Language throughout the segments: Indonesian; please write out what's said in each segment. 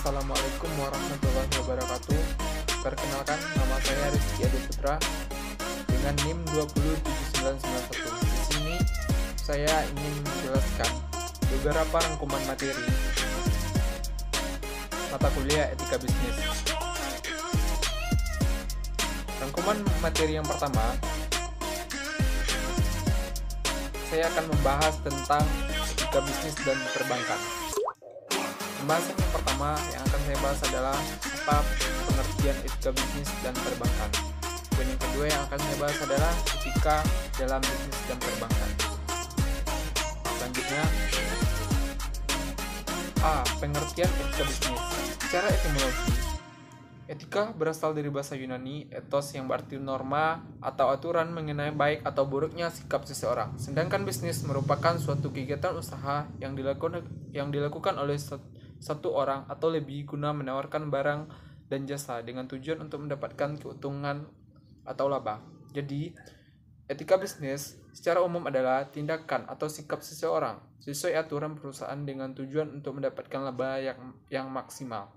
Assalamualaikum warahmatullahi wabarakatuh. Perkenalkan, nama saya Rizky Adi Putra dengan NIM 207991. Di sini saya ingin menjelaskan beberapa rangkuman materi mata kuliah etika bisnis. Rangkuman materi yang pertama, saya akan membahas tentang etika bisnis dan perbankan. Pembahasan yang pertama yang akan saya bahas adalah apa pengertian etika bisnis dan perbankan. Dan yang kedua yang akan saya bahas adalah etika dalam bisnis dan perbankan. Selanjutnya, pengertian etika bisnis. Secara etimologi, etika berasal dari bahasa Yunani ethos yang berarti norma atau aturan mengenai baik atau buruknya sikap seseorang. Sedangkan bisnis merupakan suatu kegiatan usaha yang dilakukan oleh satu orang atau lebih guna menawarkan barang dan jasa dengan tujuan untuk mendapatkan keuntungan atau laba. Jadi, etika bisnis secara umum adalah tindakan atau sikap seseorang sesuai aturan perusahaan dengan tujuan untuk mendapatkan laba yang maksimal.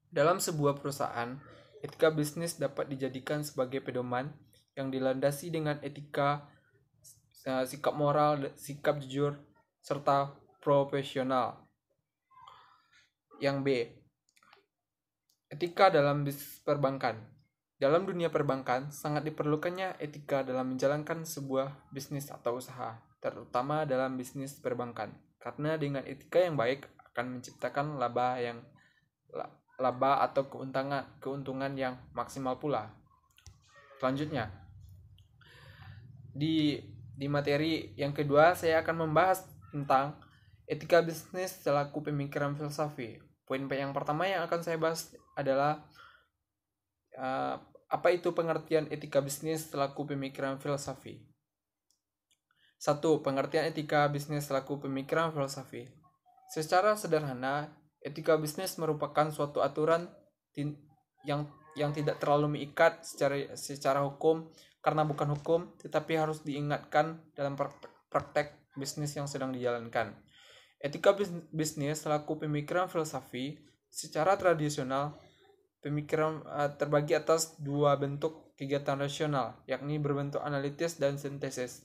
Dalam sebuah perusahaan, etika bisnis dapat dijadikan sebagai pedoman yang dilandasi dengan etika, sikap moral, sikap jujur, serta profesional. Yang B, etika dalam bisnis perbankan. Dalam dunia perbankan, sangat diperlukannya etika dalam menjalankan sebuah bisnis atau usaha, terutama dalam bisnis perbankan. Karena dengan etika yang baik akan menciptakan laba atau keuntungan yang maksimal pula. Selanjutnya, di materi yang kedua saya akan membahas tentang etika bisnis selaku pemikiran filsafi. Poin yang pertama yang akan saya bahas adalah apa itu pengertian etika bisnis selaku pemikiran filsafi. 1. Pengertian etika bisnis selaku pemikiran filsafi. Secara sederhana, etika bisnis merupakan suatu aturan yang tidak terlalu mengikat secara hukum karena bukan hukum, tetapi harus diingatkan dalam praktek bisnis yang sedang dijalankan. Etika bisnis selaku pemikiran filsafi secara tradisional pemikiran terbagi atas dua bentuk kegiatan rasional, yakni berbentuk analitis dan sintesis.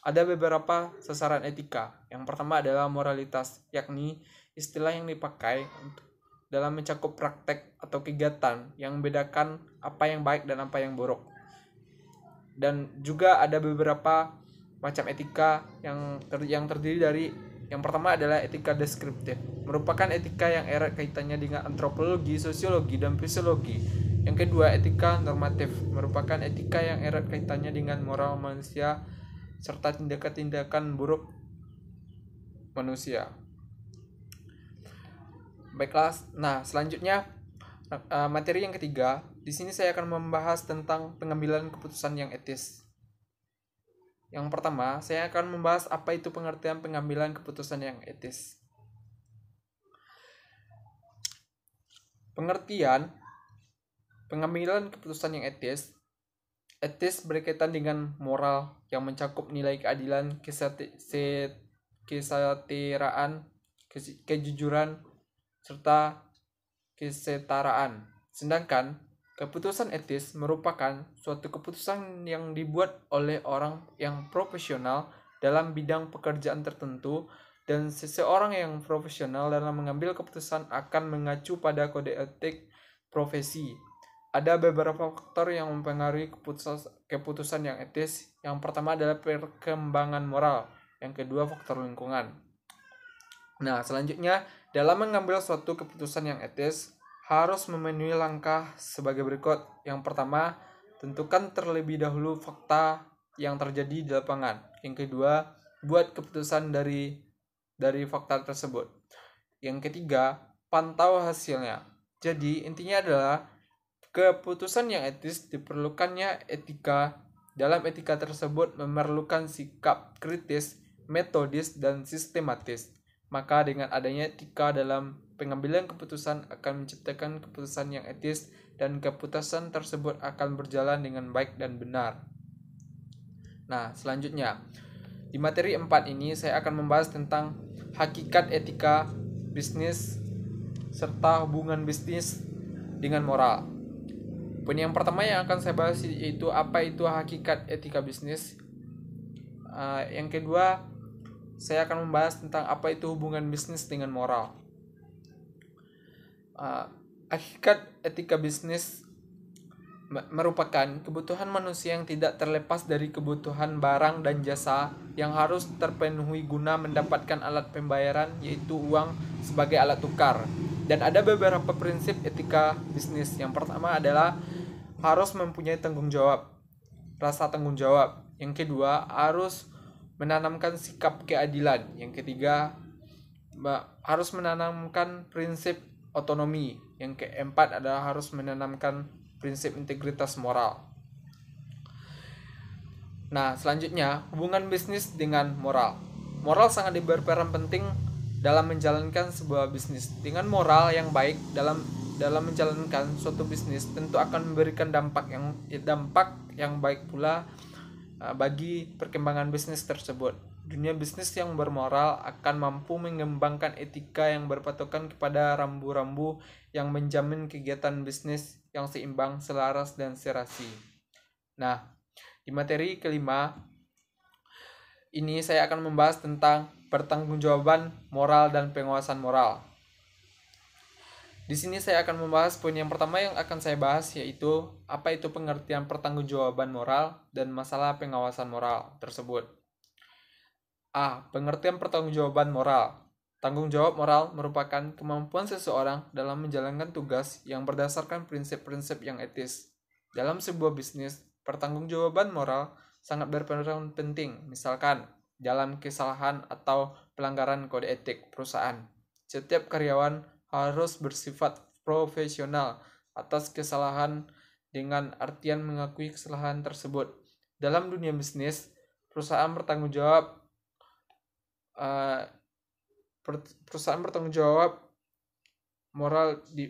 Ada beberapa sasaran etika. Yang pertama adalah moralitas, yakni istilah yang dipakai dalam mencakup praktek atau kegiatan yang membedakan apa yang baik dan apa yang buruk. Dan juga ada beberapa macam etika yang terdiri dari yang pertama adalah etika deskriptif, merupakan etika yang erat kaitannya dengan antropologi, sosiologi, dan fisiologi. Yang kedua, etika normatif, merupakan etika yang erat kaitannya dengan moral manusia serta tindakan-tindakan buruk manusia. Baiklah, nah selanjutnya materi yang ketiga, di sini saya akan membahas tentang pengambilan keputusan yang etis. Yang pertama, saya akan membahas apa itu pengertian pengambilan keputusan yang etis. Pengertian pengambilan keputusan yang etis berkaitan dengan moral yang mencakup nilai keadilan, kesetaraan, kejujuran, serta kesetaraan. Sedangkan keputusan etis merupakan suatu keputusan yang dibuat oleh orang yang profesional dalam bidang pekerjaan tertentu, dan seseorang yang profesional dalam mengambil keputusan akan mengacu pada kode etik profesi. Ada beberapa faktor yang mempengaruhi keputusan yang etis. Yang pertama adalah perkembangan moral, yang kedua faktor lingkungan. Nah, selanjutnya dalam mengambil suatu keputusan yang etis harus memenuhi langkah sebagai berikut. Yang pertama, tentukan terlebih dahulu fakta yang terjadi di lapangan. Yang kedua, buat keputusan dari fakta tersebut. Yang ketiga, pantau hasilnya. Jadi, intinya adalah keputusan yang etis diperlukannya etika. Dalam etika tersebut memerlukan sikap kritis, metodis, dan sistematis. Maka dengan adanya etika dalam pengambilan keputusan akan menciptakan keputusan yang etis, dan keputusan tersebut akan berjalan dengan baik dan benar. Nah, selanjutnya di materi 4 ini saya akan membahas tentang hakikat etika bisnis serta hubungan bisnis dengan moral. Poin yang pertama yang akan saya bahas yaitu apa itu hakikat etika bisnis. Yang kedua, saya akan membahas tentang apa itu hubungan bisnis dengan moral. Hakikat etika bisnis merupakan kebutuhan manusia yang tidak terlepas dari kebutuhan barang dan jasa yang harus terpenuhi guna mendapatkan alat pembayaran, yaitu uang sebagai alat tukar. Dan ada beberapa prinsip etika bisnis. Yang pertama adalah harus mempunyai tanggung jawab, rasa tanggung jawab. Yang kedua, harus menanamkan sikap keadilan. Yang ketiga, harus menanamkan prinsip otonomi. Yang keempat adalah harus menanamkan prinsip integritas moral. Nah, selanjutnya hubungan bisnis dengan moral. Moral sangat berperan penting dalam menjalankan sebuah bisnis. Dengan moral yang baik dalam menjalankan suatu bisnis tentu akan memberikan dampak yang baik pula bagi perkembangan bisnis tersebut. Dunia bisnis yang bermoral akan mampu mengembangkan etika yang berpatokan kepada rambu-rambu yang menjamin kegiatan bisnis yang seimbang, selaras, dan serasi. Nah, di materi kelima ini saya akan membahas tentang pertanggungjawaban moral dan pengawasan moral. Di sini saya akan membahas poin yang pertama yang akan saya bahas, yaitu apa itu pengertian pertanggungjawaban moral dan masalah pengawasan moral tersebut. Pengertian pertanggungjawaban moral. Tanggung jawab moral merupakan kemampuan seseorang dalam menjalankan tugas yang berdasarkan prinsip-prinsip yang etis. Dalam sebuah bisnis, pertanggungjawaban moral sangat berperan penting, misalkan dalam kesalahan atau pelanggaran kode etik perusahaan. Setiap karyawan harus bersifat profesional atas kesalahan dengan artian mengakui kesalahan tersebut. Dalam dunia bisnis, perusahaan bertanggung jawab moral di.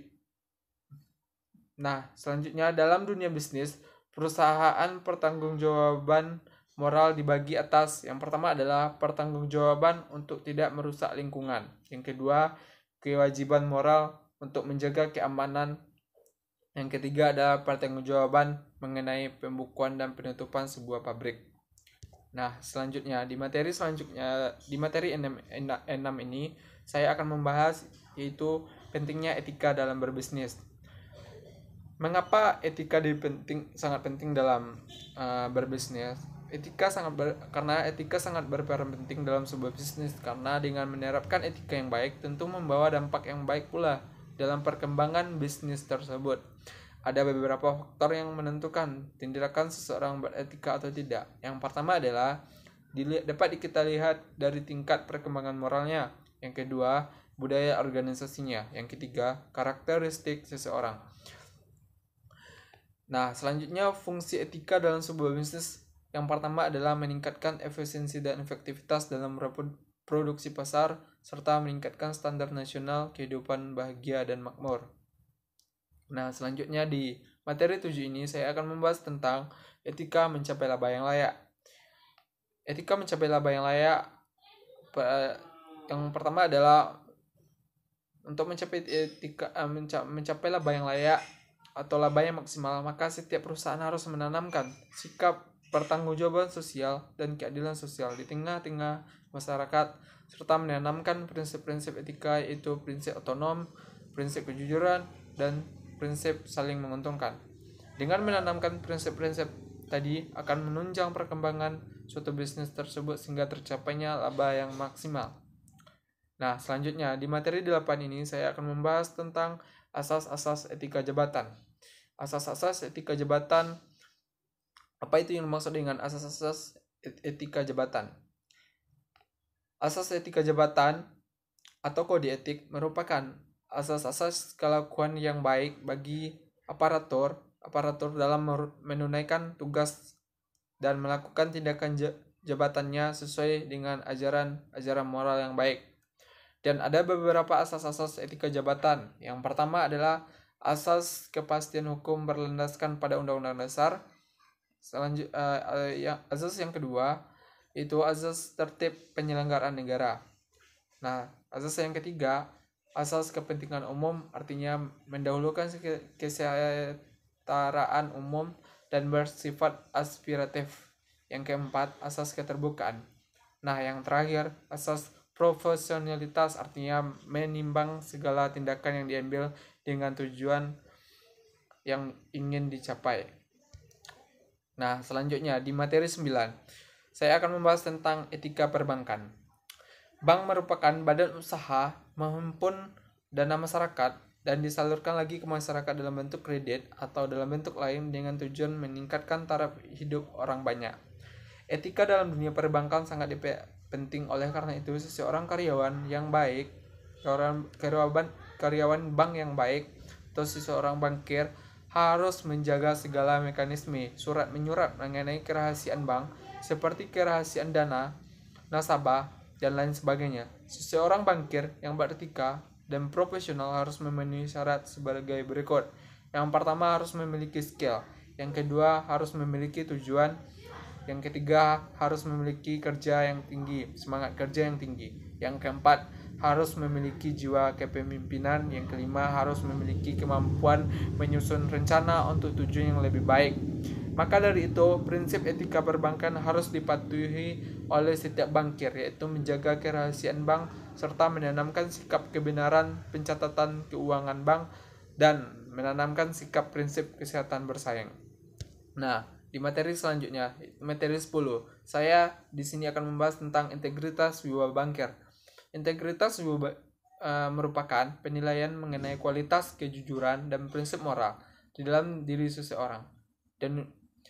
Nah, selanjutnya dalam dunia bisnis, perusahaan pertanggungjawaban moral dibagi atas. Yang pertama adalah pertanggungjawaban untuk tidak merusak lingkungan. Yang kedua, kewajiban moral untuk menjaga keamanan. Yang ketiga adalah pertanggungjawaban mengenai pembukuan dan penutupan sebuah pabrik. Nah, selanjutnya di materi 6 ini saya akan membahas yaitu pentingnya etika dalam berbisnis. Mengapa etika sangat penting dalam berbisnis? Karena etika sangat berperan penting dalam sebuah bisnis, karena dengan menerapkan etika yang baik tentu membawa dampak yang baik pula dalam perkembangan bisnis tersebut. Ada beberapa faktor yang menentukan tindakan seseorang beretika atau tidak. Yang pertama adalah dapat kita lihat dari tingkat perkembangan moralnya. Yang kedua, budaya organisasinya. Yang ketiga, karakteristik seseorang. Nah, selanjutnya fungsi etika dalam sebuah bisnis. Yang pertama adalah meningkatkan efisiensi dan efektivitas dalam produksi pasar, serta meningkatkan standar nasional kehidupan bahagia dan makmur. Nah, selanjutnya di materi 7 ini saya akan membahas tentang etika mencapai laba yang layak. Etika mencapai laba yang layak, yang pertama adalah untuk mencapai laba yang layak atau laba yang maksimal, maka setiap perusahaan harus menanamkan sikap pertanggungjawaban sosial dan keadilan sosial di tengah-tengah masyarakat, serta menanamkan prinsip-prinsip etika, yaitu prinsip otonom, prinsip kejujuran, dan prinsip saling menguntungkan. Dengan menanamkan prinsip-prinsip tadi akan menunjang perkembangan suatu bisnis tersebut sehingga tercapainya laba yang maksimal. Nah, selanjutnya di materi 8 ini saya akan membahas tentang asas-asas etika jabatan. Asas-asas etika jabatan, apa itu yang dimaksud dengan asas-asas etika jabatan? Asas etika jabatan atau kode etik merupakan asas-asas kelakuan yang baik bagi aparatur dalam menunaikan tugas dan melakukan tindakan jabatannya sesuai dengan ajaran moral yang baik. Dan ada beberapa asas-asas etika jabatan. Yang pertama adalah asas kepastian hukum berlandaskan pada Undang-Undang Dasar. Asas yang kedua itu asas tertib penyelenggaraan negara. Nah, asas yang ketiga asas kepentingan umum, artinya mendahulukan kesetaraan umum dan bersifat aspiratif. Yang keempat, asas keterbukaan. Nah, yang terakhir, asas profesionalitas, artinya menimbang segala tindakan yang diambil dengan tujuan yang ingin dicapai. Nah, selanjutnya di materi 9, saya akan membahas tentang etika perbankan. Bank merupakan badan usaha menghimpun dana masyarakat dan disalurkan lagi ke masyarakat dalam bentuk kredit atau dalam bentuk lain dengan tujuan meningkatkan taraf hidup orang banyak. Etika dalam dunia perbankan sangat penting, oleh karena itu seseorang karyawan yang baik, karyawan bank yang baik atau seseorang bankir harus menjaga segala mekanisme surat menyurat mengenai kerahasiaan bank seperti kerahasiaan dana, nasabah, dan lain sebagainya. Seseorang bankir yang beretika dan profesional harus memenuhi syarat sebagai berikut. Yang pertama, harus memiliki skill. Yang kedua, harus memiliki tujuan. Yang ketiga, harus memiliki kerja yang tinggi, semangat kerja yang tinggi. Yang keempat, harus memiliki jiwa kepemimpinan. Yang kelima, harus memiliki kemampuan menyusun rencana untuk tujuan yang lebih baik. Maka dari itu, prinsip etika perbankan harus dipatuhi oleh setiap bankir, yaitu menjaga kerahasiaan bank serta menanamkan sikap kebenaran pencatatan keuangan bank dan menanamkan sikap prinsip kesehatan bersaing. Nah, di materi selanjutnya, materi 10, saya di sini akan membahas tentang integritas wibawa bankir. Integritas wibawa merupakan penilaian mengenai kualitas, kejujuran, dan prinsip moral di dalam diri seseorang. Dan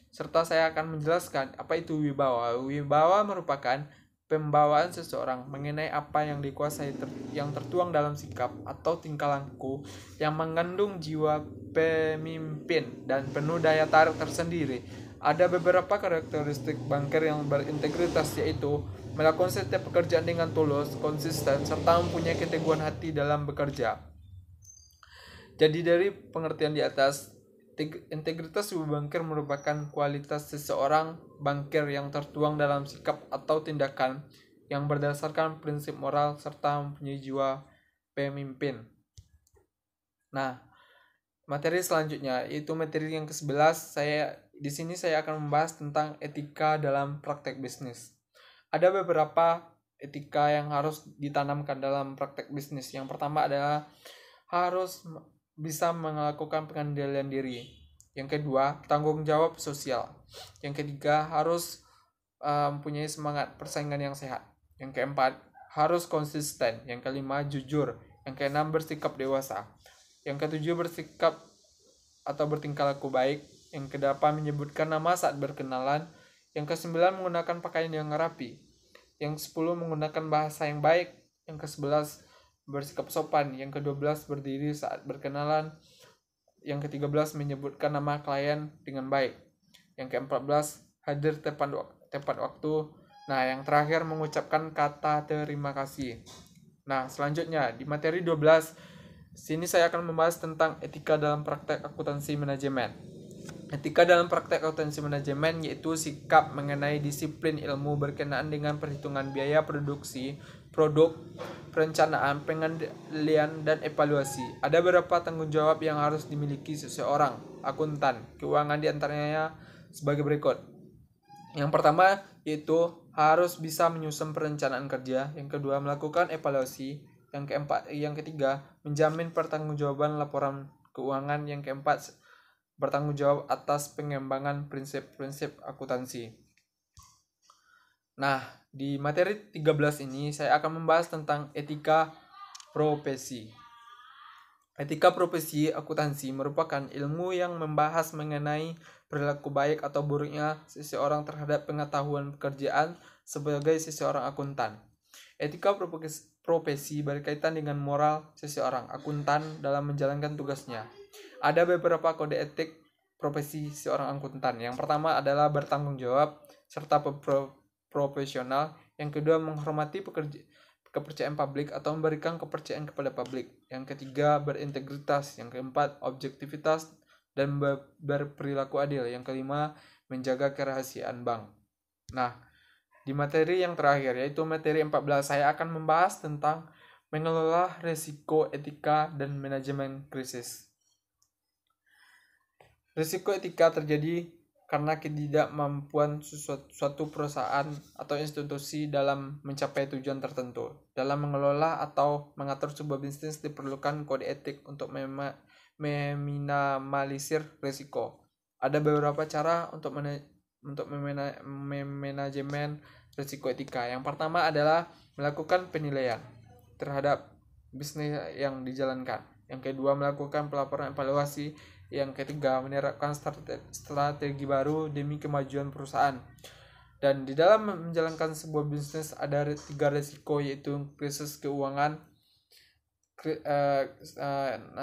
serta saya akan menjelaskan apa itu wibawa. Wibawa merupakan pembawaan seseorang mengenai apa yang dikuasai yang tertuang dalam sikap atau tingkah laku yang mengandung jiwa pemimpin dan penuh daya tarik tersendiri. Ada beberapa karakteristik bankir yang berintegritas, yaitu melakukan setiap pekerjaan dengan tulus, konsisten, serta mempunyai keteguhan hati dalam bekerja. Jadi dari pengertian di atas, integritas wibawa bankir merupakan kualitas seseorang bankir yang tertuang dalam sikap atau tindakan yang berdasarkan prinsip moral serta mempunyai jiwa pemimpin. Nah, materi selanjutnya yaitu materi yang ke-11. Di sini saya akan membahas tentang etika dalam praktek bisnis. Ada beberapa etika yang harus ditanamkan dalam praktek bisnis. Yang pertama adalah harus bisa melakukan pengendalian diri. Yang kedua, tanggung jawab sosial. Yang ketiga, harus mempunyai semangat persaingan yang sehat. Yang keempat, harus konsisten. Yang kelima, jujur. Yang keenam, bersikap dewasa. Yang ketujuh, bersikap atau bertingkah laku baik. Yang kedelapan, menyebutkan nama saat berkenalan. Yang kesembilan, menggunakan pakaian yang rapi. Yang ke-10, menggunakan bahasa yang baik. Yang ke-11, bersikap sopan. Yang ke-12, berdiri saat berkenalan. Yang ke-13, menyebutkan nama klien dengan baik. Yang ke-14, hadir tepat waktu. Nah, yang terakhir, mengucapkan kata terima kasih. Nah, selanjutnya di materi 12, sini saya akan membahas tentang etika dalam praktek akuntansi manajemen. Etika dalam praktek akuntansi manajemen yaitu sikap mengenai disiplin ilmu berkenaan dengan perhitungan biaya produksi, produk, perencanaan, pengendalian, dan evaluasi. Ada beberapa tanggung jawab yang harus dimiliki seseorang akuntan keuangan, diantaranya sebagai berikut. Yang pertama yaitu harus bisa menyusun perencanaan kerja. Yang kedua, melakukan evaluasi. Yang ketiga, menjamin pertanggungjawaban laporan keuangan. Yang keempat, bertanggung jawab atas pengembangan prinsip-prinsip akuntansi. Nah, di materi 13 ini saya akan membahas tentang etika profesi. Etika profesi akuntansi merupakan ilmu yang membahas mengenai perilaku baik atau buruknya seseorang terhadap pengetahuan pekerjaan sebagai seseorang akuntan. Etika profesi berkaitan dengan moral seseorang akuntan dalam menjalankan tugasnya. Ada beberapa kode etik profesi seorang akuntan. Yang pertama adalah bertanggung jawab serta profesional. Yang kedua, menghormati kepercayaan publik atau memberikan kepercayaan kepada publik. Yang ketiga, berintegritas. Yang keempat, objektivitas dan berperilaku adil. Yang kelima, menjaga kerahasiaan bank. Nah, di materi yang terakhir yaitu materi 14, saya akan membahas tentang mengelola risiko, etika, dan manajemen krisis. Risiko etika terjadi karena ketidakmampuan suatu perusahaan atau institusi dalam mencapai tujuan tertentu. Dalam mengelola atau mengatur sebuah bisnis diperlukan kode etik untuk meminimalisir risiko. Ada beberapa cara untuk manajemen risiko etika. Yang pertama adalah melakukan penilaian terhadap bisnis yang dijalankan. Yang kedua, melakukan pelaporan evaluasi. Yang ketiga, menerapkan strategi baru demi kemajuan perusahaan. Dan di dalam menjalankan sebuah bisnis ada 3 risiko, yaitu krisis keuangan,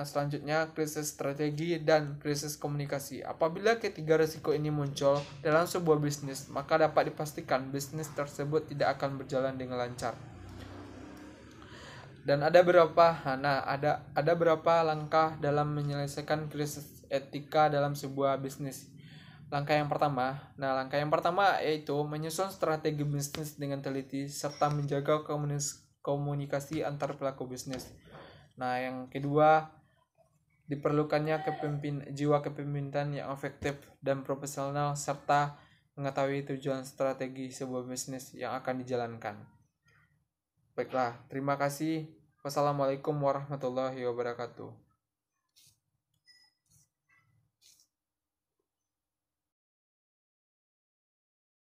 selanjutnya krisis strategi, dan krisis komunikasi. Apabila ketiga risiko ini muncul dalam sebuah bisnis, maka dapat dipastikan bisnis tersebut tidak akan berjalan dengan lancar. Dan ada beberapa langkah dalam menyelesaikan krisis etika dalam sebuah bisnis. Langkah yang pertama yaitu menyusun strategi bisnis dengan teliti serta menjaga komunikasi antar pelaku bisnis. Nah, yang kedua, diperlukannya jiwa kepemimpinan yang efektif dan profesional serta mengetahui tujuan strategi sebuah bisnis yang akan dijalankan. Baiklah, terima kasih. Wassalamualaikum warahmatullahi wabarakatuh.